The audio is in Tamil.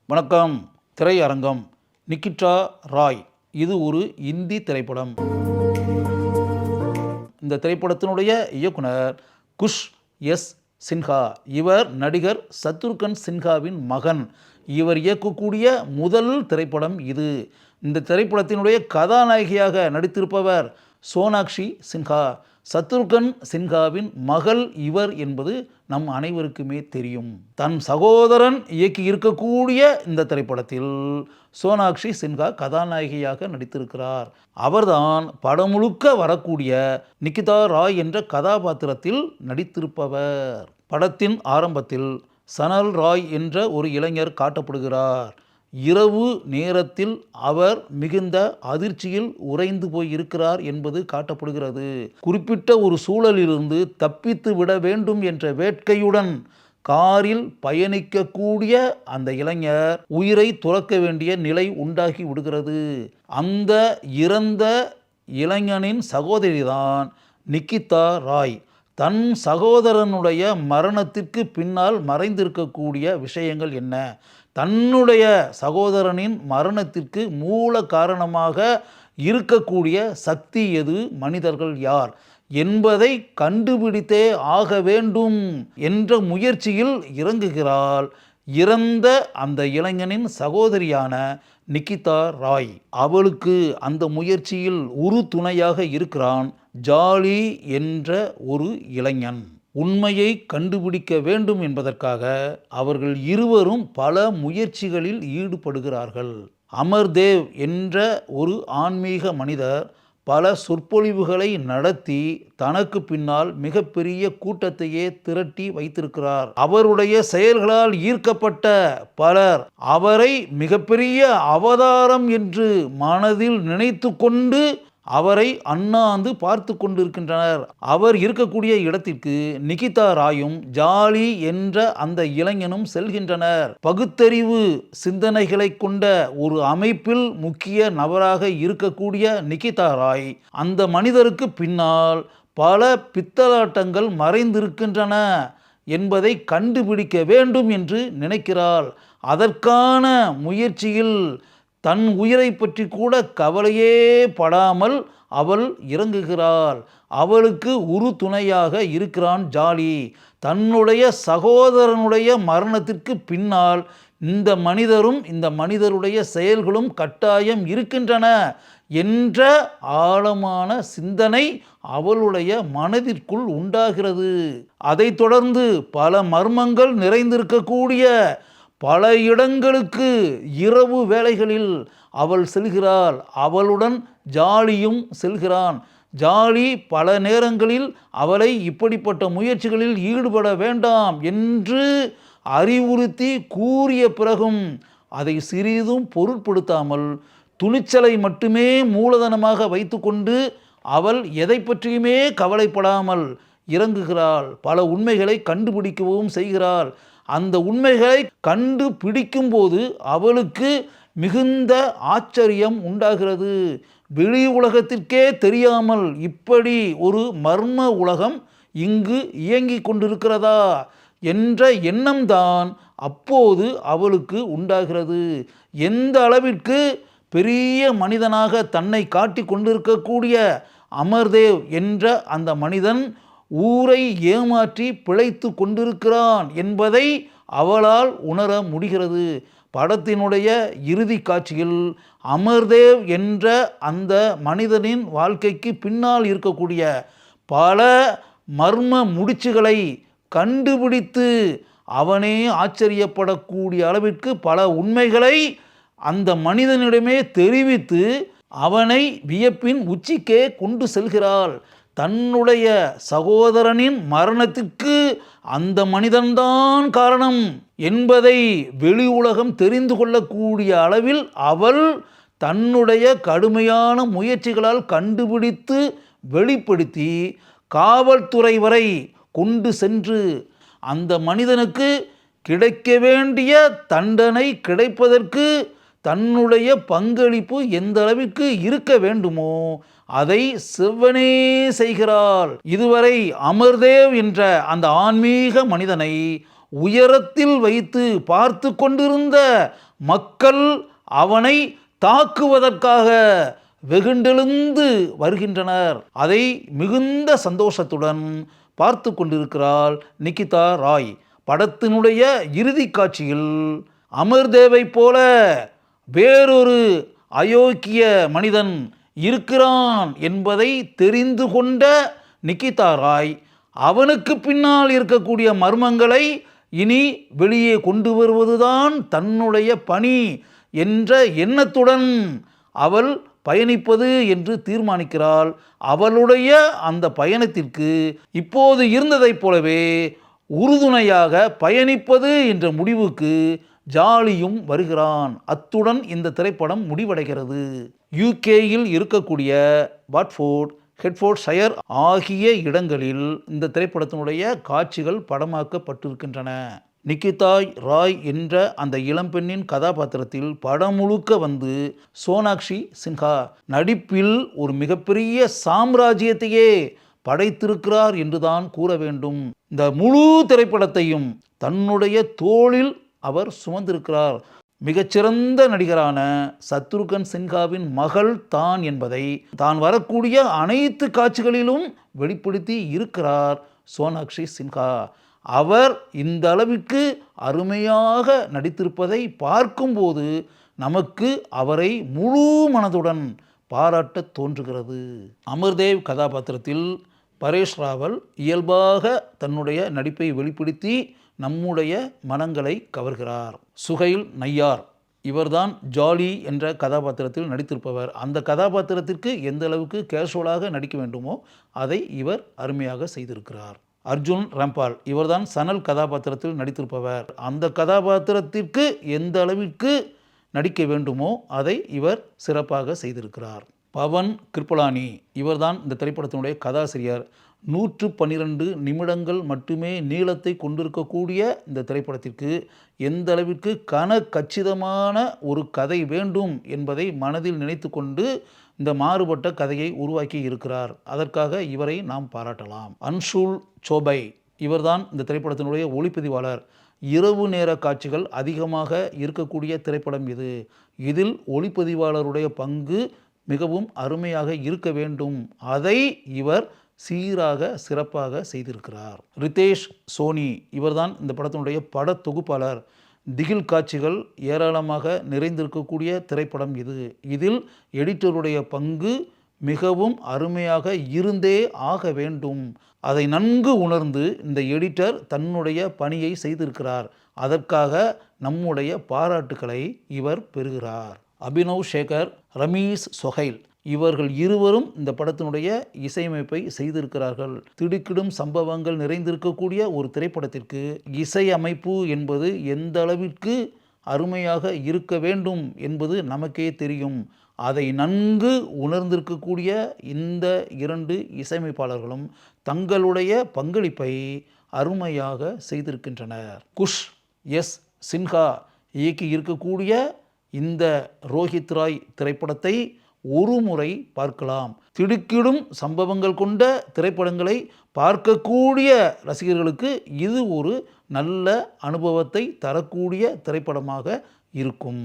வணக்கம். திரையரங்கம். நிகிதா ராய். இது ஒரு இந்தி திரைப்படம். இந்த திரைப்படத்தினுடைய இயக்குனர் குஷ் எஸ் சின்ஹா. இவர் நடிகர் சத்ருகன் சின்ஹாவின் மகன். இவர் இயக்கக்கூடிய முதல் திரைப்படம் இது. இந்த திரைப்படத்தினுடைய கதாநாயகியாக நடித்திருப்பவர் சோனாக்ஷி சின்ஹா. சத்ருகன் சின்ஹாவின் மகள் இவர் என்பது நம் அனைவருக்குமே தெரியும். தன் சகோதரன் இயக்கி இருக்கக்கூடிய இந்த திரைப்படத்தில் சோனாக்ஷி சின்ஹா கதாநாயகியாக நடித்திருக்கிறார். அவர்தான் படம் முழுக்க வரக்கூடிய நிகிதா ராய் என்ற கதாபாத்திரத்தில் நடித்திருப்பவர். படத்தின் ஆரம்பத்தில் சனல் ராய் என்ற ஒரு இளைஞர் காட்டப்படுகிறார். இரவு நேரத்தில் அவர் மிகுந்த அதிர்ச்சியில் உறைந்து போய் இருக்கிறார் என்பது காட்டப்படுகிறது. குறிப்பிட்ட ஒரு சூழலிலிருந்து தப்பித்து விட வேண்டும் என்ற வேட்கையுடன் காரில் பயணிக்கக்கூடிய அந்த இளைஞர் உயிரை துறக்க வேண்டிய நிலை உண்டாகி விடுகிறது. அந்த இறந்த இளைஞனின் சகோதரிதான் நிகிதா ராய். தன் சகோதரனுடைய மரணத்திற்கு பின்னால் மறைந்திருக்கக்கூடிய விஷயங்கள் என்ன, தன்னுடைய சகோதரனின் மரணத்திற்கு மூல காரணமாக இருக்கக்கூடிய சக்தி எது, மனிதர்கள் யார் என்பதை கண்டுபிடித்தே ஆக வேண்டும் என்ற முயற்சியில் இறங்குகிறாள் இறந்த அந்த இளைஞனின் சகோதரியான நிகிதா ராய். அவளுக்கு அந்த முயற்சியில் உறுதுணையாக இருக்கிறான் ஜாலி என்ற ஒரு இளைஞன். உண்மையை கண்டுபிடிக்க வேண்டும் என்பதற்காக அவர்கள் இருவரும் பல முயற்சிகளில் ஈடுபடுகிறார்கள். அமர்தேவ் என்ற ஒரு ஆன்மீக மனிதர் பல சொற்பொழிவுகளை நடத்தி தனக்கு பின்னால் மிகப்பெரிய கூட்டத்தையே திரட்டி வைத்திருக்கிறார். அவருடைய செயல்களால் ஈர்க்கப்பட்ட பலர் அவரை மிகப்பெரிய அவதாரம் என்று மனதில் நினைத்து கொண்டு அவரை அண்ணாந்து பார்த்து கொண்டிருக்கின்றனர். அவர் இருக்கக்கூடிய இடத்திற்கு நிகிதா ராயும் ஜாலி என்ற அந்த இளைஞனும் செல்கின்றனர். பகுத்தறிவு சிந்தனைகளை கொண்ட ஒரு அமைப்பில் முக்கிய நபராக இருக்கக்கூடிய நிகிதா ராய் அந்த மனிதருக்கு பின்னால் பல பித்தலாட்டங்கள் மறைந்திருக்கின்றன என்பதை கண்டுபிடிக்க வேண்டும் என்று நினைக்கிறாள். அதற்கான முயற்சியில் தன் உயிரை பற்றி கூட கவலையே படாமல் அவள் இறங்குகிறாள். அவளுக்கு உறுதுணையாக இருக்கிறான் ஜாலி. தன்னுடைய சகோதரனுடைய மரணத்திற்கு பின்னால் இந்த மனிதரும் இந்த மனிதருடைய செயல்களும் கட்டாயம் இருக்கின்றன என்ற ஆழமான சிந்தனை அவளுடைய மனதிற்குள் உண்டாகிறது. அதைத் தொடர்ந்து பல மர்மங்கள் நிறைந்திருக்கக்கூடிய பல இடங்களுக்கு இரவு வேளைகளில் அவள் செல்கிறாள். அவளுடன் ஜாலியும் செல்கிறான். ஜாலி பல நேரங்களில் அவளை இப்படிப்பட்ட முயற்சிகளில் ஈடுபட வேண்டாம் என்று அறிவுறுத்தி கூறிய பிறகும் அதை சிறிதும் பொருட்படுத்தாமல் துணிச்சலை மட்டுமே மூலதனமாக வைத்துக்கொண்டு அவள் எதை பற்றியுமே கவலைப்படாமல் இறங்குகிறாள். பல உண்மைகளை கண்டுபிடிக்கவும் செய்கிறாள். அந்த உண்மைகளை கண்டுபிடிக்கும் போது அவளுக்கு மிகுந்த ஆச்சரியம் உண்டாகிறது. வெளி உலகத்திற்கே தெரியாமல் இப்படி ஒரு மர்ம உலகம் இங்கு இயங்கி கொண்டிருக்கிறதா என்ற எண்ணம்தான் அப்போது அவளுக்கு உண்டாகிறது. எந்த அளவிற்கு பெரிய மனிதனாக தன்னை காட்டி கொண்டிருக்கக்கூடிய அமர்தேவ் என்ற அந்த மனிதன் ஊரை ஏமாற்றி பிழைத்து கொண்டிருக்கிறான் என்பதை அவளால் உணர முடிகிறது. படத்தினுடைய இறுதி காட்சியில் அமர்தேவ் என்ற அந்த மனிதனின் வாழ்க்கைக்கு பின்னால் இருக்கக்கூடிய பல மர்ம முடிச்சுகளை கண்டுபிடித்து அவனே ஆச்சரியப்படக்கூடிய அளவிற்கு பல உண்மைகளை அந்த மனிதனிடமே தெரிவித்து அவனை வியப்பின் உச்சிக்கே கொண்டு செல்கிறாள். தன்னுடைய சகோதரனின் மரணத்திற்கு அந்த மனிதன்தான் காரணம் என்பதை வெளி உலகம் தெரிந்து கொள்ளக்கூடிய அளவில் அவள் தன்னுடைய கடுமையான முயற்சிகளால் கண்டுபிடித்து வெளிப்படுத்தி காவல்துறை வரை கொண்டு சென்று அந்த மனிதனுக்கு கிடைக்க வேண்டிய தண்டனை கிடைப்பதற்கு தன்னுடைய பங்களிப்பு எந்த அளவிற்கு இருக்க வேண்டுமோ அதை செவ்வனே செய்கிறாள். இதுவரை அமர்தேவ் என்ற அந்த ஆன்மீக மனிதனை உயரத்தில் வைத்து பார்த்து கொண்டிருந்த மக்கள் அவனை தாக்குவதற்காக வெகுண்டெழுந்து வருகின்றனர். அதை மிகுந்த சந்தோஷத்துடன் பார்த்து கொண்டிருக்கிறாள் நிகிதா ராய். படத்தினுடைய இறுதி காட்சியில் அமர்தேவை போல வேறொரு அயோக்கிய மனிதன் இருக்கிறான் என்பதை தெரிந்து கொண்ட நிகிதா ராய் அவனுக்கு பின்னால் இருக்கக்கூடிய மர்மங்களை இனி வெளியே கொண்டு வருவதுதான் தன்னுடைய பணி என்ற எண்ணத்துடன் அவள் பயணிப்பது என்று தீர்மானிக்கிறாள். அவளுடைய அந்த பயணத்திற்கு இப்போது இருந்ததைப் போலவே உறுதுணையாக பயணிப்பது என்ற முடிவுக்கு ஜாலியும் வருகிறான். அத்துடன் இந்த திரைப்படம் முடிவடைகிறது. யூகேயில் இருக்கக்கூடிய வாட்ஃபோர்ட், ஹெட்ஃபோர்ட்ஷயர் ஆகிய இடங்களில் இந்த திரைப்படத்தினுடைய காட்சிகள் படமாக்கப்பட்டிருக்கின்றன. நிகிதா ராய் என்ற அந்த இளம்பெண்ணின் கதாபாத்திரத்தில் படம் முழுக்க வந்து சோனாக்ஷி சின்ஹா நடிப்பில் ஒரு மிகப்பெரிய சாம்ராஜ்யத்தையே படைத்திருக்கிறார் என்றுதான் கூற வேண்டும். இந்த முழு திரைப்படத்தையும் தன்னுடைய தோளில் அவர் சுமந்திருக்கிறார். மிகச்சிறந்த நடிகரான சத்ருகன் சின்ஹாவின் மகள் தான் என்பதை தான் வரக்கூடிய அனைத்து காட்சிகளிலும் வெளிப்படுத்தி இருக்கிறார் சோனாக்ஷி சின்ஹா. அவர் இந்த அளவிற்கு அருமையாக நடித்திருப்பதை பார்க்கும்போது நமக்கு அவரை முழு மனதுடன் பாராட்ட தோன்றுகிறது. அமர்தேவ் கதாபாத்திரத்தில் பரேஷ் ராவல் இயல்பாக தன்னுடைய நடிப்பை வெளிப்படுத்தி நம்முடைய மனங்களை கவர்கிறார். சுகைல் நய்யார் இவர்தான் ஜாலி என்ற கதாபாத்திரத்தில் நடித்திருப்பவர். அந்த கதாபாத்திரத்திற்கு எந்த அளவுக்கு கேஷுவலாக நடிக்க வேண்டுமோ அதை இவர் அருமையாக செய்திருக்கிறார். அர்ஜுன் ராம்பால் இவர்தான் சனல் கதாபாத்திரத்தில் நடித்திருப்பவர். அந்த கதாபாத்திரத்திற்கு எந்த அளவிற்கு நடிக்க வேண்டுமோ அதை இவர் சிறப்பாக செய்திருக்கிறார். பவன் கிருப்பலானி இவர்தான் இந்த திரைப்படத்தினுடைய கதாசிரியர். 112 நிமிடங்கள் மட்டுமே நீளத்தை கொண்டிருக்கக்கூடிய இந்த திரைப்படத்திற்கு எந்த அளவிற்கு கச்சிதமான ஒரு கதை வேண்டும் என்பதை மனதில் நினைத்து கொண்டு இந்த மாறுபட்ட கதையை உருவாக்கி இருக்கிறார். அதற்காக இவரை நாம் பாராட்டலாம். அன்ஷுல் சோபை இவர்தான் இந்த திரைப்படத்தினுடைய ஒளிப்பதிவாளர். இரவு நேர காட்சிகள் அதிகமாக இருக்கக்கூடிய திரைப்படம் இது. இதில் ஒளிப்பதிவாளருடைய பங்கு மிகவும் அருமையாக இருக்க வேண்டும். அதை இவர் சீராக சிறப்பாக செய்திருக்கிறார். ரிதேஷ் சோனி இவர்தான் இந்த படத்தினுடைய பட தொகுப்பாளர். திகில் காட்சிகள் ஏராளமாக நிறைந்திருக்கக்கூடிய திரைப்படம் இது. இதில் எடிட்டருடைய பங்கு மிகவும் அருமையாக இருந்தே ஆக வேண்டும். அதை நன்கு உணர்ந்து இந்த எடிட்டர் தன்னுடைய பணியை செய்திருக்கிறார். அதற்காக நம்முடைய பாராட்டுக்களை இவர் பெறுகிறார். அபினவ் சேகர், ரமீஸ் சொஹைல் இவர்கள் இருவரும் இந்த படத்தினுடைய இசையமைப்பை செய்திருக்கிறார்கள். திடுக்கிடும் சம்பவங்கள் நிறைந்திருக்கக்கூடிய ஒரு திரைப்படத்திற்கு இசையமைப்பு என்பது எந்த அளவிற்கு அருமையாக இருக்க வேண்டும் என்பது நமக்கே தெரியும். அதை நன்கு உணர்ந்திருக்கக்கூடிய இந்த 2 இசையமைப்பாளர்களும் தங்களுடைய பங்களிப்பை அருமையாக செய்திருக்கின்றனர். குஷ் எஸ் சின்ஹா இயக்கி இருக்கக்கூடிய இந்த ரோஹித் ராய் திரைப்படத்தை ஒரு முறை பார்க்கலாம். திடுக்கிடும் சம்பவங்கள் கொண்ட திரைப்படங்களை பார்க்கக்கூடிய ரசிகர்களுக்கு இது ஒரு நல்ல அனுபவத்தை தரக்கூடிய திரைப்படமாக இருக்கும்.